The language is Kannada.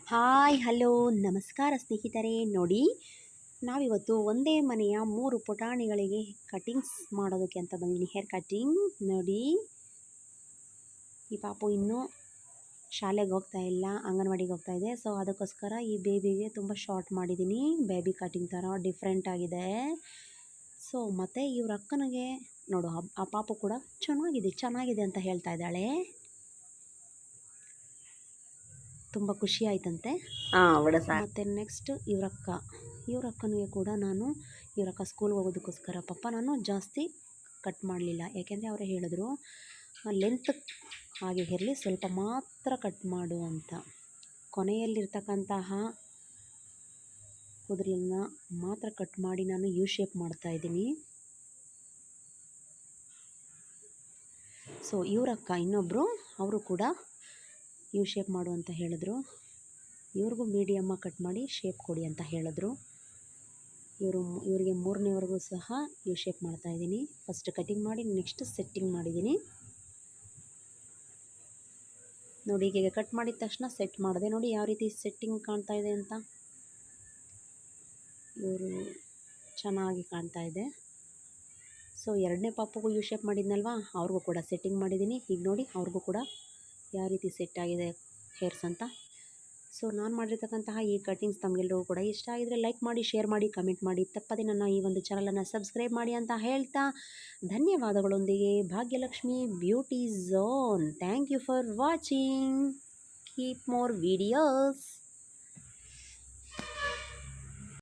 ಹಾಯ್ ಹಲೋ ನಮಸ್ಕಾರ ಸ್ನೇಹಿತರೆ. ನೋಡಿ, ನಾವಿವತ್ತು ಒಂದೇ ಮನೆಯ 3 ಪುಟಾಣಿಗಳಿಗೆ ಕಟಿಂಗ್ಸ್ ಮಾಡೋದಕ್ಕೆ ಅಂತ ಬಂದಿದ್ದೀನಿ. Hair cutting. ನೋಡಿ, ಈ ಪಾಪು ಇನ್ನೂ ಶಾಲೆಗೆ ಹೋಗ್ತಾ ಇಲ್ಲ, ಅಂಗನವಾಡಿಗೆ ಹೋಗ್ತಾ ಇದೆ. ಸೊ ಅದಕ್ಕೋಸ್ಕರ ಈ ಬೇಬಿಗೆ ತುಂಬ ಶಾರ್ಟ್ ಮಾಡಿದ್ದೀನಿ. ಬೇಬಿ ಕಟಿಂಗ್ ಥರ ಡಿಫ್ರೆಂಟ್ ಆಗಿದೆ. ಸೊ ಮತ್ತು ಇವ್ರ ಅಕ್ಕನಿಗೆ ನೋಡು, ಆ ಪಾಪು ಕೂಡ ಚೆನ್ನಾಗಿದೆ ಅಂತ ಹೇಳ್ತಾ ಇದ್ದಾಳೆ. ತುಂಬ ಖುಷಿ ಆಯ್ತಂತೆ. ಮತ್ತು ನೆಕ್ಸ್ಟ್ ಇವ್ರಕ್ಕನಿಗೆ ಕೂಡ ನಾನು ಇವ್ರಕ್ಕ ಸ್ಕೂಲ್ಗೆ ಹೋಗೋದಕ್ಕೋಸ್ಕರ ನಾನು ಜಾಸ್ತಿ ಕಟ್ ಮಾಡಲಿಲ್ಲ. ಯಾಕೆಂದರೆ ಅವರೇ ಹೇಳಿದ್ರು ಲೆಂತ್ ಹಾಗೆ ಇರಲಿ, ಸ್ವಲ್ಪ ಮಾತ್ರ ಕಟ್ ಮಾಡು ಅಂತ. ಕೊನೆಯಲ್ಲಿರ್ತಕ್ಕಂತಹ ಕೂದಲನ್ನು ಮಾತ್ರ ಕಟ್ ಮಾಡಿ ನಾನು ಯು ಶೇಪ್ ಮಾಡ್ತಾಯಿದ್ದೀನಿ. ಸೊ ಇವ್ರಕ್ಕ ಇನ್ನೊಬ್ಬರು ಅವರು ಕೂಡ ಯು ಶೇಪ್ ಮಾಡು ಅಂತ ಹೇಳಿದ್ರು. ಇವ್ರಿಗೂ ಮೀಡಿಯಮ್ಮಾಗಿ ಕಟ್ ಮಾಡಿ ಶೇಪ್ ಕೊಡಿ ಅಂತ ಹೇಳಿದ್ರು. ಇವರಿಗೆ 3ನೇವರೆಗೂ ಸಹ ಯು ಶೇಪ್ ಮಾಡ್ತಾಯಿದ್ದೀನಿ. ಫಸ್ಟ್ ಕಟಿಂಗ್ ಮಾಡಿ ನೆಕ್ಸ್ಟ್ ಸೆಟ್ಟಿಂಗ್ ಮಾಡಿದ್ದೀನಿ. ನೋಡಿ, ಹೀಗೆ ಕಟ್ ಮಾಡಿದ ತಕ್ಷಣ ಸೆಟ್ ಮಾಡಿದೆ. ನೋಡಿ ಯಾವ ರೀತಿ ಸೆಟ್ಟಿಂಗ್ ಕಾಣ್ತಾ ಇದೆ ಅಂತ. ಇವರು ಚೆನ್ನಾಗಿ ಕಾಣ್ತಾ ಇದೆ. ಸೊ 2ನೇ ಪಾಪಗೂ ಯು ಶೇಪ್ ಮಾಡಿದ್ನಲ್ವಾ, ಅವ್ರಿಗೂ ಕೂಡ ಸೆಟ್ಟಿಂಗ್ ಮಾಡಿದ್ದೀನಿ. ಈಗ ನೋಡಿ, ಅವ್ರಿಗೂ ಕೂಡ ಯಾವ ರೀತಿ ಸೆಟ್ ಆಗಿದೆ ಹೇರ್ಸ್ ಅಂತ. ಸೊ ನಾನು ಮಾಡಿರ್ತಕ್ಕಂತಹ ಈ ಕಟಿಂಗ್ಸ್ ತಮಗೆಲ್ಲರಿಗೂ ಕೂಡ ಇಷ್ಟ ಆಗಿದರೆ ಲೈಕ್ ಮಾಡಿ, ಶೇರ್ ಮಾಡಿ, ಕಮೆಂಟ್ ಮಾಡಿ. ತಪ್ಪದೆ ನನ್ನ ಈ ಒಂದು ಚಾನಲನ್ನು ಸಬ್ಸ್ಕ್ರೈಬ್ ಮಾಡಿ ಅಂತ ಹೇಳ್ತಾ ಧನ್ಯವಾದಗಳೊಂದಿಗೆ Bhagyalakshmi beauty zone. Thank you for watching. Keep more videos.